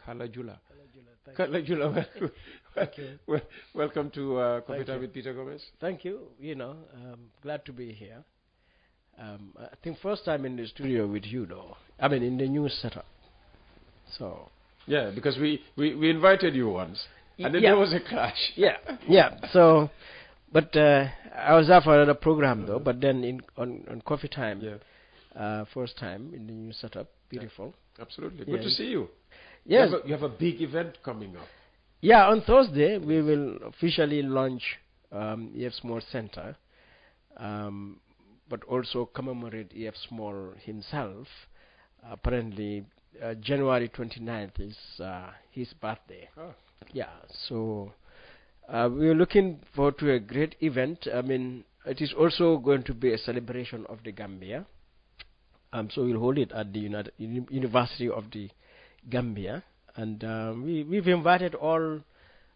Kalajula. Kalajula, thank you. Welcome to Coffee Time with Peter Gomez. Thank you. Glad to be here. I think first time in the studio with you, though. I mean, in the new setup. So. Yeah, because we invited you once, and then there was a clash. Yeah. So, but I was up for another program though. But then on Coffee Time, first time in the new setup. Beautiful. Yeah, absolutely. Good to see you. Yes. You have a big event coming up. Yeah, on Thursday we will officially launch EF Small Center, but also commemorate EF Small himself. Apparently, January 29th is his birthday. Oh. Yeah, so we are looking forward to a great event. I mean, it is also going to be a celebration of the Gambia. So we'll hold it at the University of the Gambia, and we've invited all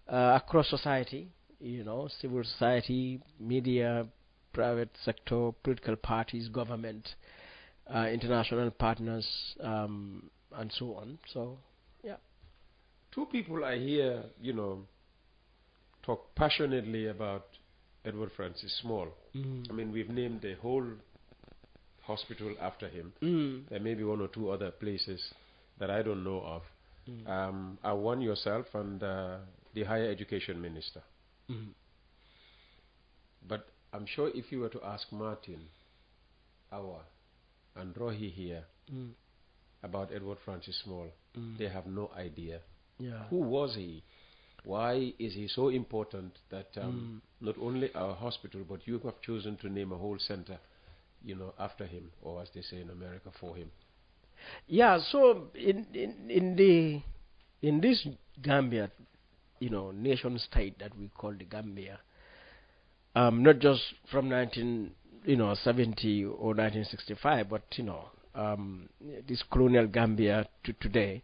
across society, civil society, media, private sector, political parties, government, international partners, and so on. So, yeah. Two people I hear, talk passionately about Edward Francis Small. I mean, we've named the whole hospital after him. There may be one or two other places that I don't know of. Are one yourself and the higher education minister. But I'm sure if you were to ask Martin, Awa, and Rohi here about Edward Francis Small, they have no idea. Yeah. Who was he? Why is he so important that not only our hospital, but you have chosen to name a whole center, after him, or as they say in America, for him? Yeah. So in this Gambia, nation state that we call the Gambia, not just from 1970 or 1965, but this colonial Gambia to today.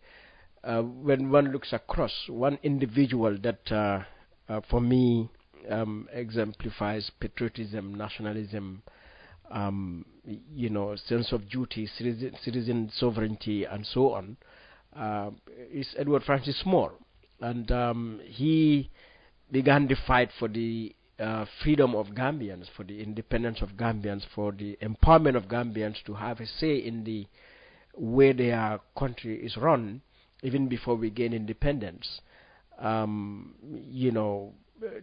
When one looks across, one individual that for me exemplifies patriotism, nationalism, sense of duty, citizen sovereignty, and so on, is Edward Francis Small. And he began the fight for the freedom of Gambians, for the independence of Gambians, for the empowerment of Gambians to have a say in the way their country is run, even before we gain independence.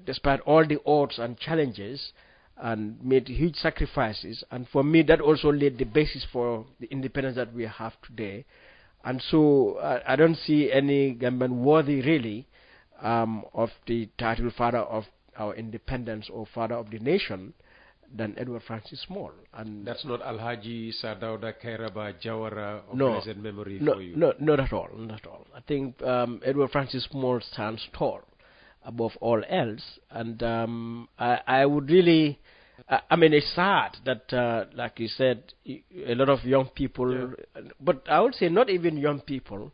Despite all the odds and challenges, and made huge sacrifices, and for me that also laid the basis for the independence that we have today. And so I don't see any Gambian worthy really of the title father of our independence or father of the nation than Edward Francis Small. And that's not Alhaji Sadauda Kairaba Jawara of blessed memory for you? No, not at all. I think Edward Francis Small stands tall above all else, and I would really, I mean, it's sad that, like you said, a lot of young people, but I would say not even young people.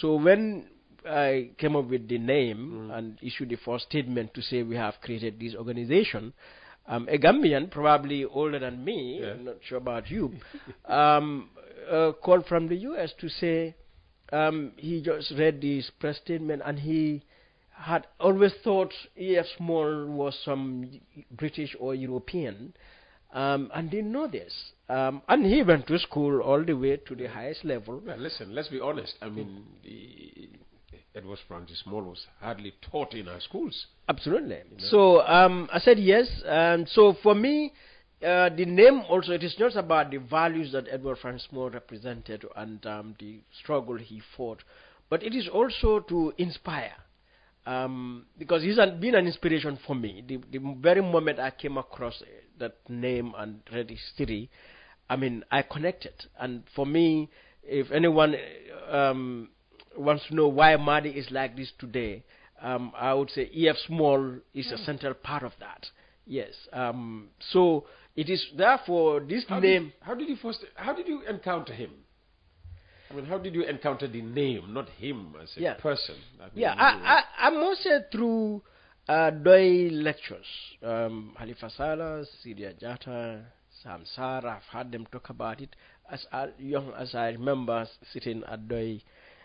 So when I came up with the name and issued the first statement to say we have created this organization, a Gambian, probably older than me, I'm not sure about you, called from the US to say he just read this press statement and he had always thought E.F. Small was some British or European, and didn't know this. And he went to school all the way to the highest level. Well, listen, let's be honest. I mean, Edward Francis Small was hardly taught in our schools. Absolutely. So I said yes. And so for me, the name also, it is not about the values that Edward Francis Small represented and the struggle he fought, but it is also to inspire. Because he's been an inspiration for me. The very moment I came across that name and read his history, I mean, I connected. And for me, if anyone wants to know why Madi is like this today, I would say E.F. Small is a central part of that. Yes. So it is therefore this name. How did you encounter him? I mean, how did you encounter the name, not him as a person? I must say through Doi lectures. Halifa Salah, Sidia Jata, Sam Sarah, I've heard them talk about it. As young as I remember sitting at Doi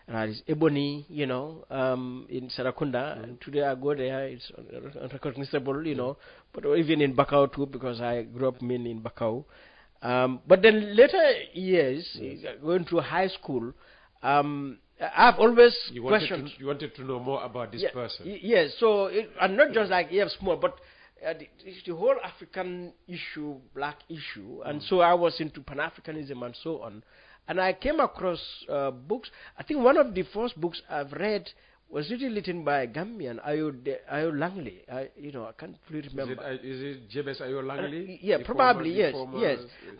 It's Ebony, in Sarakunda. Today I go there, it's unrecognizable, but even in Bakau too, because I grew up mainly in Bakau. But then later years, going through high school, I've always questioned. You wanted to know more about this person. Yes, so, and not just like small, but the whole African issue, black issue, and so I was into Pan-Africanism and so on. And I came across books. I think one of the first books I've read was written by Gambian Ayo Langley. I can't really remember. Is it Jebes Ayo Langley? Yeah, probably, yes.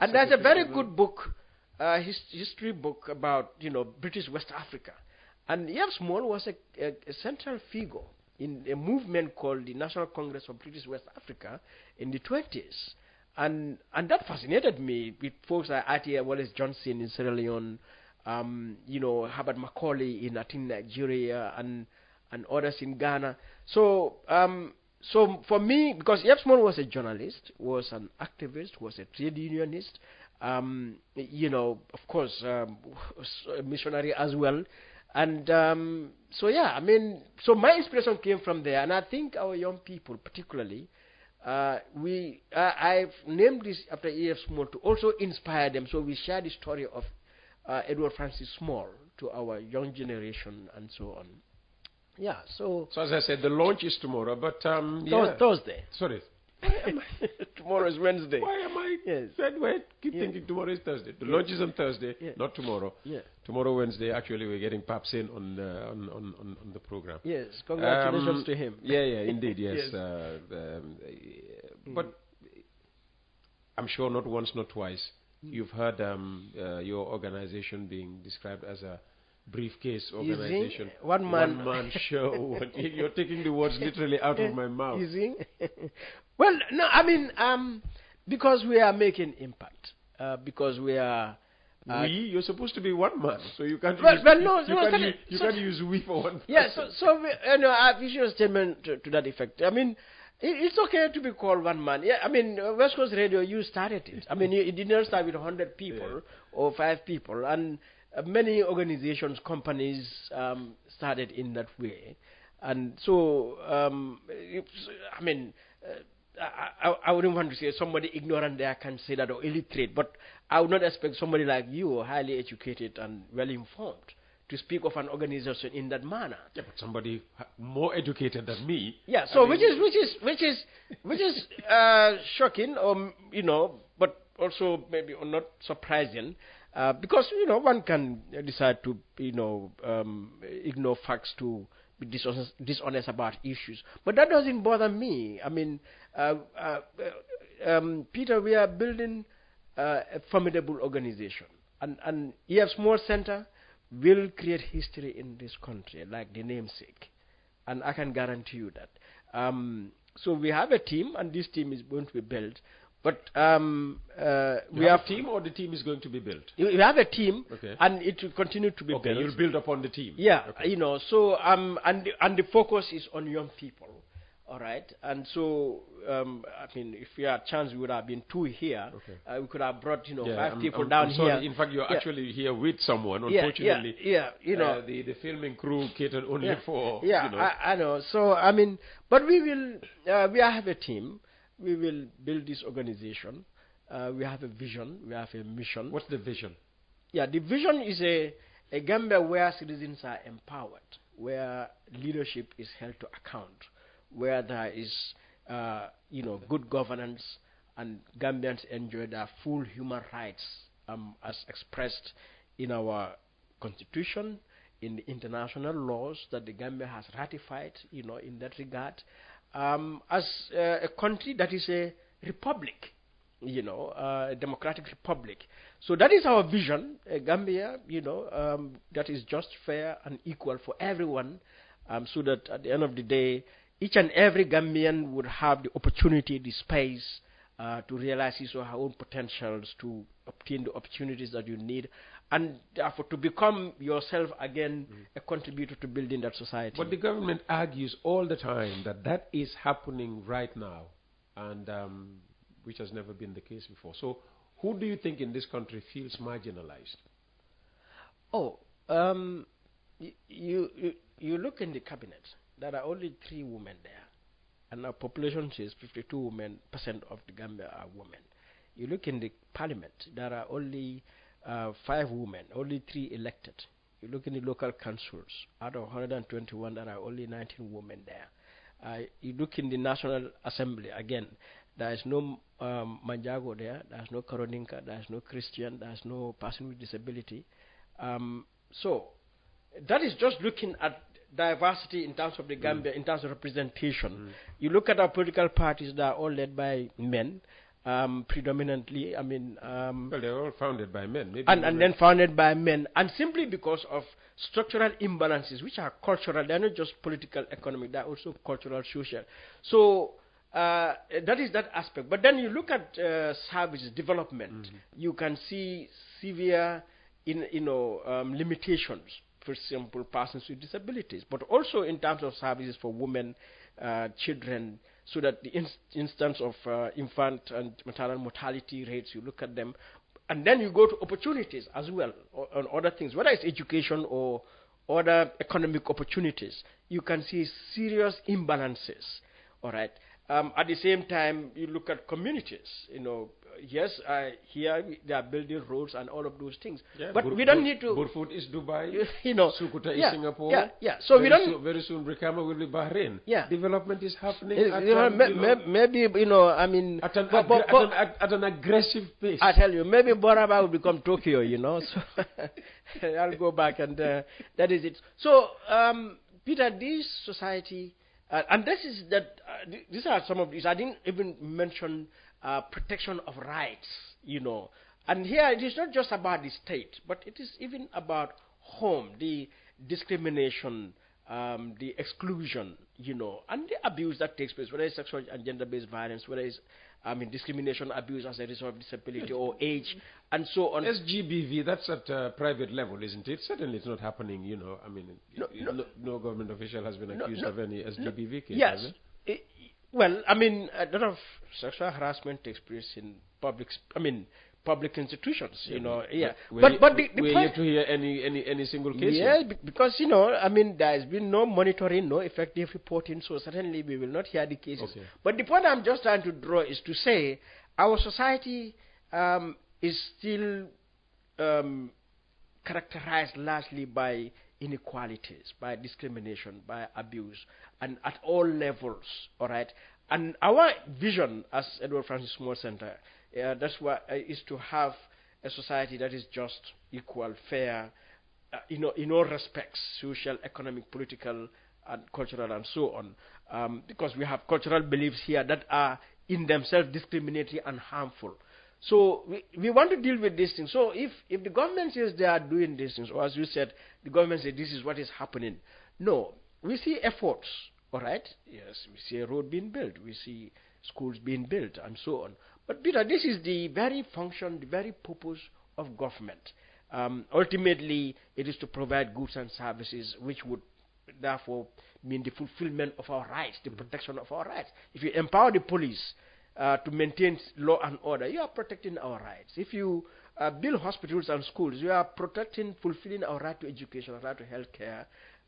And that's a very good book, history book about, British West Africa. And E.F. Small was a central figure in a movement called the National Congress of British West Africa in the 20s. And that fascinated me with folks like Atia Wallace Johnson in Sierra Leone, Herbert Macaulay in, I think, Nigeria, and others in Ghana. So for me, because Yep Small was a journalist, was an activist, was a trade unionist, of course, a missionary as well. And so my inspiration came from there, and I think our young people particularly, I've named this after E.F. Small to also inspire them. So we share the story of Edward Francis Small to our young generation and so on. Yeah. So as I said, the launch is tomorrow, but Thursday. Sorry. Tomorrow is Wednesday. Why am I? Yes. Keep thinking tomorrow is Thursday. The launch is on Thursday, not tomorrow. Yeah. Tomorrow, Wednesday. Actually, we're getting Paps in on the program. Yes. Congratulations to him. Yeah, indeed, yes. But I'm sure not once, not twice, you've heard your organization being described as a briefcase organization. One man show. You're taking the words literally out of my mouth. Well, no, because we are making impact. Because we are. You're supposed to be one man, so you can't. You can't use we for one person. Yeah, so I've issued a statement to that effect. It's okay to be called one man. Yeah, West Coast Radio, you started it. It did not start with 100 people or 5 people, and many organizations, companies started in that way. And so, I wouldn't want to say somebody ignorant there can say that, or illiterate, but I would not expect somebody like you, highly educated and well informed, to speak of an organization in that manner. Yeah, but somebody more educated than me. Yeah, so which is shocking, but also maybe not surprising, because one can decide to ignore facts to be dishonest about issues, but that doesn't bother me. Peter, we are building a formidable organization, and EF Small Center will create history in this country, like the namesake, and I can guarantee you that. So we have a team, and this team is going to be built. But we have a team, or the team is going to be built? We have a team, okay, and it will continue to be built. Okay, you'll build upon the team. Yeah, okay. So and the focus is on young people. All right, and so if we had a chance, we would have been 2 here. Okay. We could have brought 5 people down here. In fact, you're actually here with someone. Unfortunately, the filming crew catered only for. Yeah, I know. So but we will. We have a team. We will build this organization. We have a vision. We have a mission. What's the vision? Yeah, the vision is a Gambia where citizens are empowered, where leadership is held to account, where there is, good governance, and Gambians enjoy their full human rights as expressed in our constitution, in the international laws that the Gambia has ratified, in that regard, as a country that is a republic, a democratic republic. So that is our vision, a Gambia, that is just, fair, and equal for everyone, so that at the end of the day, each and every Gambian would have the opportunity, the space to realize his or her own potentials, to obtain the opportunities that you need, and therefore to become yourself again a contributor to building that society. But the government argues all the time that is happening right now, and which has never been the case before. So who do you think in this country feels marginalized? you look in the cabinet. There are only 3 women there, and our population says 52% of the Gambia are women. You look in the parliament. There are only 5 women, only 3 elected. You look in the local councils. Out of 121, there are only 19 women there. You look in the National Assembly again. There is no Manjago there. There is no Koroninka. There is no Christian. There is no person with disability. So that is just looking at diversity in terms of the Gambia, in terms of representation. You look at our political parties; they are all led by men, predominantly. I mean, well, they're all founded by men, maybe and then founded by men, and simply because of structural imbalances, which are cultural. They're not just political, economic. They're also cultural, social. So that is that aspect. But then you look at services development. You can see severe, limitations. For example, persons with disabilities, but also in terms of services for women, children, so that the instance of infant and maternal mortality rates, you look at them, and then you go to opportunities as well, on other things, whether it's education or other economic opportunities. You can see serious imbalances, all right? At the same time, you look at communities, yes, here they are building roads and all of those things. Yeah, but we don't need to... Burfoot is Dubai, Sukuta is Singapore. Yeah. So very soon Brikama will be Bahrain. Yeah. Development is happening maybe, I mean... At an aggressive pace. I tell you, maybe Boraba will become Tokyo, So I'll go back and that is it. So, Peter, this society... and this is that. These are some of these. I didn't even mention protection of rights. And here it is not just about the state, but it is even about home, the discrimination, the exclusion, and the abuse that takes place, whether it's sexual and gender-based violence, whether it's discrimination, abuse as a result of disability or age, and so on. SGBV, that's at private level, isn't it? Certainly it's not happening, I mean, no government official has been accused of any SGBV case, yes. has it? Well, I mean, a lot of sexual harassment takes place in public institutions, But we're yet to hear any single case. Yeah, because, there has been no monitoring, no effective reporting, so certainly we will not hear the cases. Okay. But the point I'm just trying to draw is to say our society is still characterized largely by inequalities, by discrimination, by abuse, and at all levels, all right? And our vision as Edward Francis Small Center, that's what is to have a society that is just, equal, fair, in all respects, social, economic, political, and cultural, and so on. Because we have cultural beliefs here that are in themselves discriminatory and harmful. So we want to deal with these things. So if the government says they are doing these things, or as you said, the government says this is what is happening, no, we see efforts, all right? Yes, we see a road being built, we see schools being built, and so on. But Peter, this is the very function, the very purpose of government. Ultimately, it is to provide goods and services which would therefore mean the fulfillment of our rights, the protection of our rights. If you empower the police to maintain law and order, you are protecting our rights. If you build hospitals and schools, you are fulfilling our right to education, our right to health care,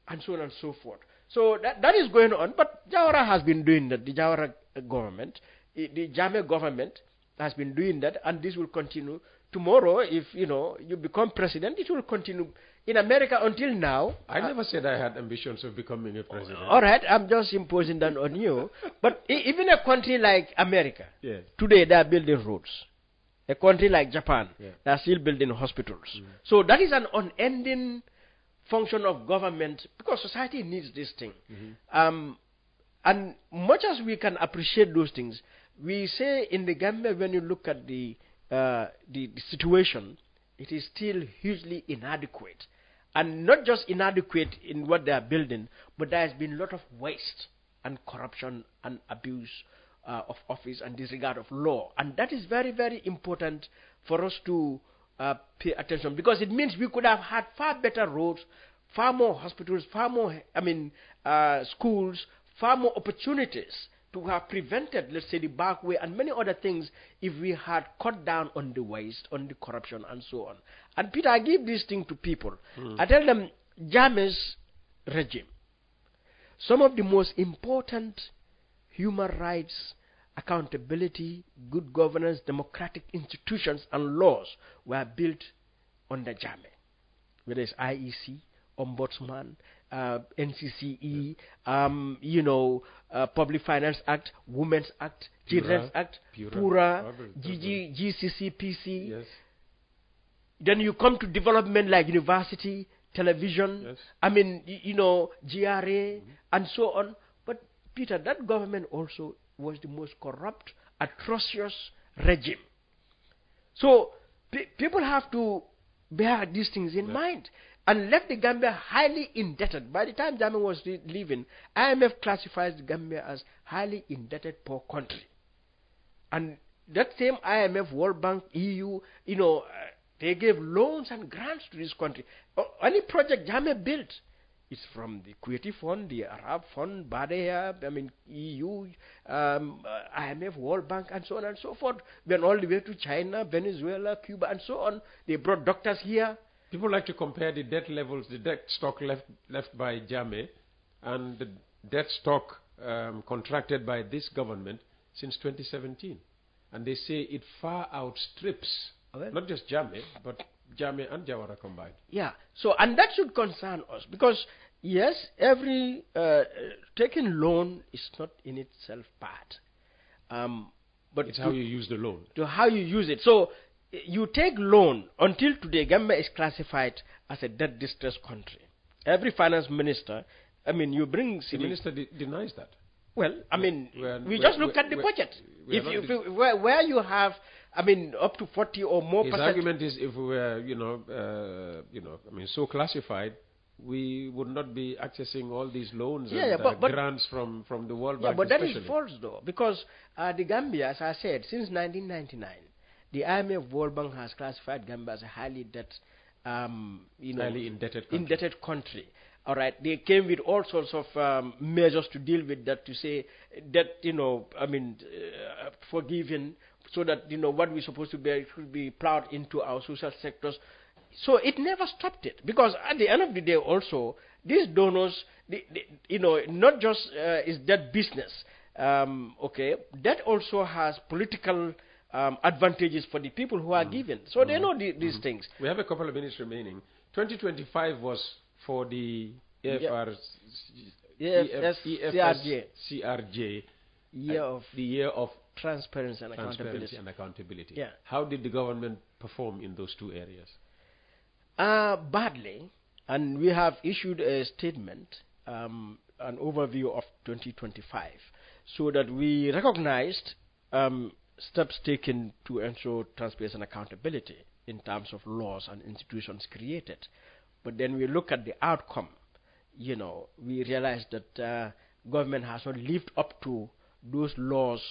and so on and so forth. So that is going on, but Jawara has been doing that. The Jawara government, the Jame government has been doing that, and this will continue. Tomorrow, if you become president, it will continue. In America, until now, I never said I had ambitions of becoming a president. All right, I'm just imposing that on you. But even a country like America, yes, today they are building roads. A country like Japan, they are still building hospitals. So that is an unending function of government, because society needs this thing. And much as we can appreciate those things, we say in the Gambia, when you look at the situation, it is still hugely inadequate. And not just inadequate in what they are building, but there has been a lot of waste and corruption and abuse of office and disregard of law. And that is very, very important for us to pay attention, because it means we could have had far better roads, far more hospitals, far more, schools, far more opportunities to have prevented, let's say, the back way and many other things if we had cut down on the waste, on the corruption, and so on. And Peter, I give this thing to people. I tell them, Jammeh's regime, some of the most important human rights, accountability, good governance, democratic institutions and laws were built under Jammeh, whether it's IEC, Ombudsman, NCCE, Public Finance Act, Women's Act, Children's Act, PURA, GCC, PC. Yes. Then you come to development like university, television, Yes. GRA, and so on. But, Peter, that government also was the most corrupt, atrocious regime. So, people have to bear these things in mind and left the Gambia highly indebted. By the time Jammeh was leaving, IMF classifies the Gambia as highly indebted poor country. And that same IMF, World Bank, EU, they gave loans and grants to this country. Any project Jammeh built is from the Kuwaiti Fund, the Arab Fund, Badea, EU, IMF, World Bank, and so on and so forth. Went all the way to China, Venezuela, Cuba, and so on. They brought doctors here. People like to compare the debt levels, the debt stock left by Jammeh, and the debt stock contracted by this government since 2017. And they say it far outstrips not just Jammeh, but Jammeh and Jawara combined. Yeah. So, and that should concern us because, yes, every taking loan is not in itself bad. But it's how you use the loan. To how you use it. So, you take loan. Until today, Gambia is classified as a debt distressed country. Every finance minister, you bring... The minister denies that. Well, we just look at the budget. Where you have, up to 40 or more His percent. argument is if we were, so classified, we would not be accessing all these loans and grants from the World Bank. Yeah, but that is false, though, because the Gambia, as I said, since 1999, the IMF World Bank has classified Gambia as a highly highly indebted country. All right, they came with all sorts of measures to deal with that, to say that, forgiven, so that, what we're supposed to bear should be plowed into our social sectors. So it never stopped it, because at the end of the day also, these donors, not just is that business, that also has political advantages for the people who are given. So they know these things. We have a couple of minutes remaining. 2025 was for the CRJ, the year of transparency and accountability. Yeah. How did the government perform in those two areas? Badly, and we have issued a statement, an overview of 2025, so that we recognized steps taken to ensure transparency and accountability in terms of laws and institutions created. But then we look at the outcome, we realize that government has not lived up to those laws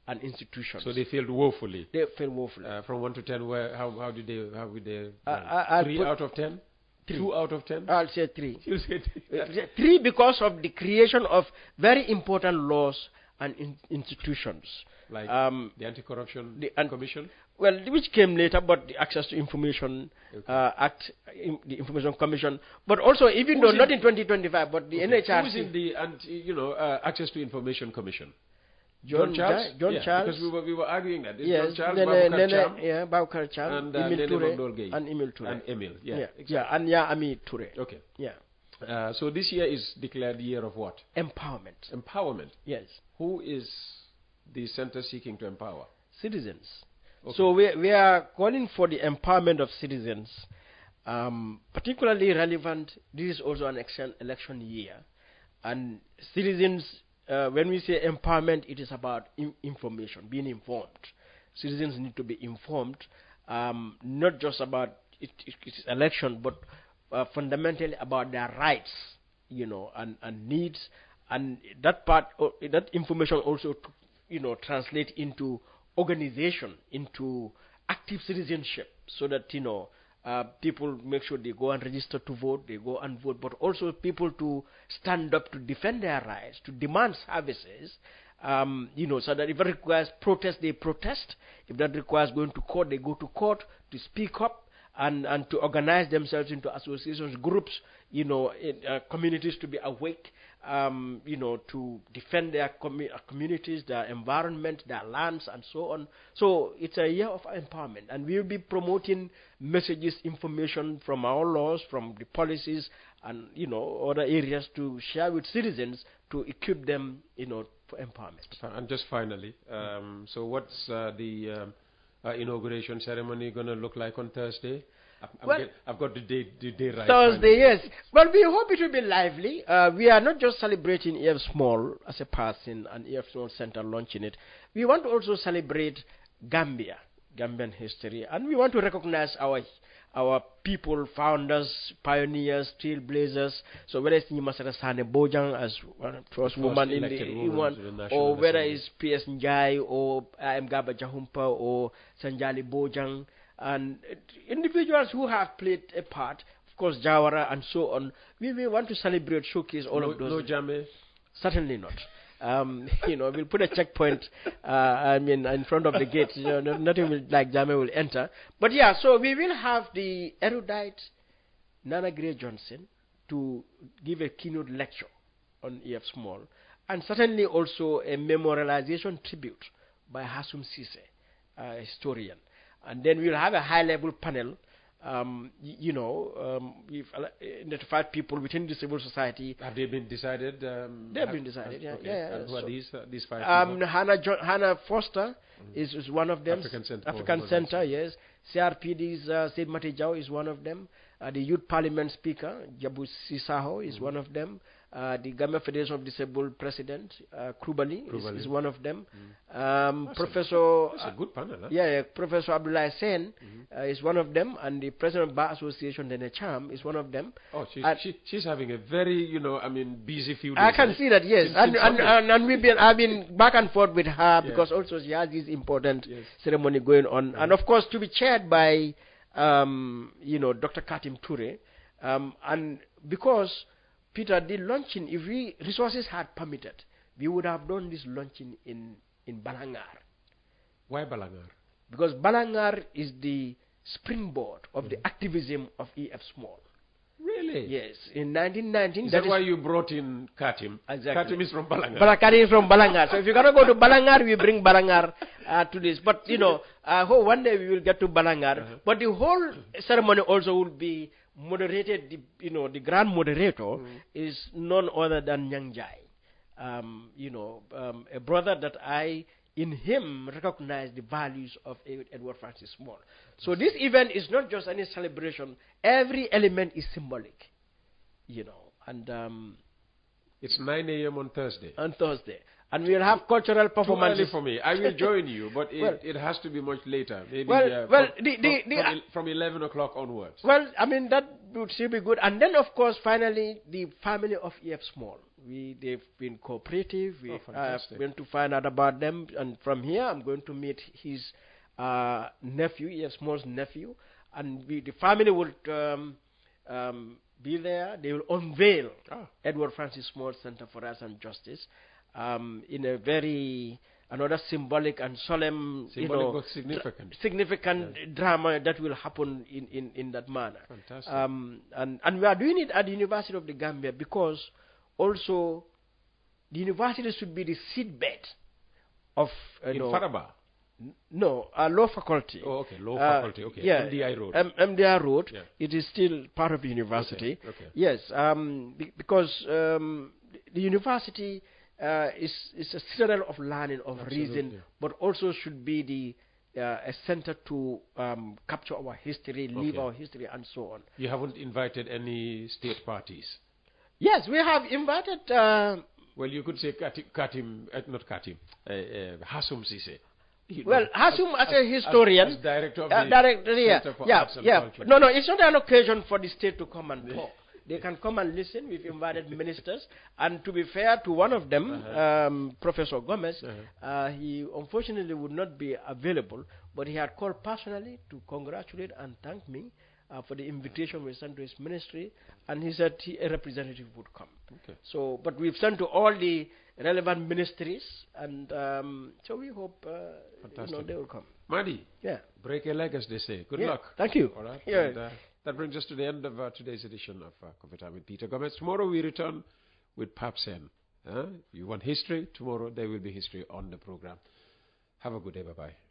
and institutions. So they failed woefully. They failed woefully. From 1 to 10, how would they? 3 out of 10? 3. 2 out of 10? I'll say 3. You'll say 3. 3 because of the creation of very important laws and institutions. Like the Anti-Corruption Commission? Well, which came later, but the Access to Information Act, the Information Commission, but also, even though not in 2025, but the NHRC. Who's in the Access to Information Commission? John Charles? Because we were arguing that. Yes, John Charles, Babakar Cham, and Emil Toure, and Emil Toure. And Emil, exactly. Ami Toure. Okay. Yeah. So this year is declared the year of what? Empowerment. Empowerment. Yes. Who is the center seeking to empower? Citizens. Okay. So we are calling for the empowerment of citizens, particularly relevant. This is also an election year, and citizens. When we say empowerment, it is about information, being informed. Citizens need to be informed, not just about its election, but fundamentally about their rights, and needs, and that part, that information also, translate into organization, into active citizenship, so that people make sure they go and register to vote, they go and vote, but also people to stand up to defend their rights, to demand services, so that if it requires protest, they protest. If that requires going to court, they go to court to speak up, and to organize themselves into associations, groups, communities to be awake, to defend their communities, their environment, their lands, and so on. So it's a year of empowerment, and we'll be promoting messages, information from our laws, from the policies, and other areas to share with citizens to equip them, for empowerment. And just finally, so what's the inauguration ceremony going to look like on Thursday? I've got the day right. Thursday, yes. Well, we hope it will be lively. We are not just celebrating EF Small as a person and EF Small Center launching it. We want to also celebrate Gambian history, and we want to recognize our people, founders, pioneers, trailblazers. So whether it's Nimasara Sane Bojang as first woman in the one, or whether it's P.S. Njai or I.M. Gaba Jahumpa or Sanjali Bojang, and individuals who have played a part, of course Jawara and so on. We want to celebrate, showcase all of those. No Jame? Certainly not. We'll put a checkpoint, in front of the gate. Nothing like Jame will enter. But yeah, so we will have the erudite Nana Gray Johnson to give a keynote lecture on EF Small, and certainly also a memorialization tribute by Hasum Sise, a historian. And then we'll have a high-level panel. We've identified people within the civil society. Have they been decided? They have been decided, yeah. Okay. Yeah. And who are these 5 people? Hannah Foster is one of them. African Center, yes. CRPD's Sid Matijau is one of them. The Youth Parliament Speaker, Jabu Sisaho, is one of them. The Gambia Federation of Disabled President, Krubali is one of them. Professor... That's a good panel, huh? Yeah, Professor Abdullah Sen is one of them, and the President of Bar Association, Nene Cham, is one of them. Oh, she's having a very, busy few days. I can see that, yes. And I've been back and forth with her because also she has this important ceremony going on. And of course, to be chaired by, Dr. Katim Toure. And because... Peter, the launching, if resources had permitted, we would have done this launching in Balangar. Why Balangar? Because Balangar is the springboard of the activism of EF Small. Really? Yes. In 1919... Is that why you brought in Katim? Exactly. Katim is from Balangar. Katim is from Balangar. So if you're going to go to Balangar, we bring Balangar to this. But, I hope one day we will get to Balangar. But the whole ceremony also will be moderated. The grand moderator is none other than Nyang Jai. A brother that in him recognize the values of Edward Francis Small. So this event is not just any celebration. Every element is symbolic, and it's 9 a.m. on Thursday. And we'll have cultural performances. Too early for me. I will join you, but it has to be much later. Maybe from 11 o'clock onwards. Well, that would still be good. And then, of course, finally, the family of EF Small. They've been cooperative. We are going to find out about them. And from here, I'm going to meet his nephew, EF Small's nephew. And the family will be there. They will unveil Edward Francis Small Center for Rights and Justice. In a another symbolic and solemn, but significant drama that will happen in that manner. Fantastic. And we are doing it at the University of the Gambia because also the university should be the seedbed of in Faraba. No, law faculty. Oh, okay, law faculty. Okay, yeah, MDI Road. MDI Road. Yeah. It is still part of the university. Okay. Yes, because the university is a citadel of learning, of reason, but also should be a center to capture our history, live our history, and so on. You haven't invited any state parties? Yes, we have invited. Well, you could say not Katim, Hasum Sise. Well, Hasum, as a historian, as director of the Center for Arts and Culture. No, it's not an occasion for the state to come and talk. They can come and listen. We've invited ministers. And to be fair to one of them, Professor Gomez, he unfortunately would not be available, but he had called personally to congratulate and thank me for the invitation we sent to his ministry, and he said a representative would come. Okay. So, but we've sent to all the relevant ministries, and so we hope they will come. Madi, Yeah. break a leg, as they say. Good luck. Thank you. All right. Yeah. And, that brings us to the end of today's edition of Coffee Time with Peter Gomez. Tomorrow we return with Papsen. If you want history, tomorrow there will be history on the program. Have a good day. Bye-bye.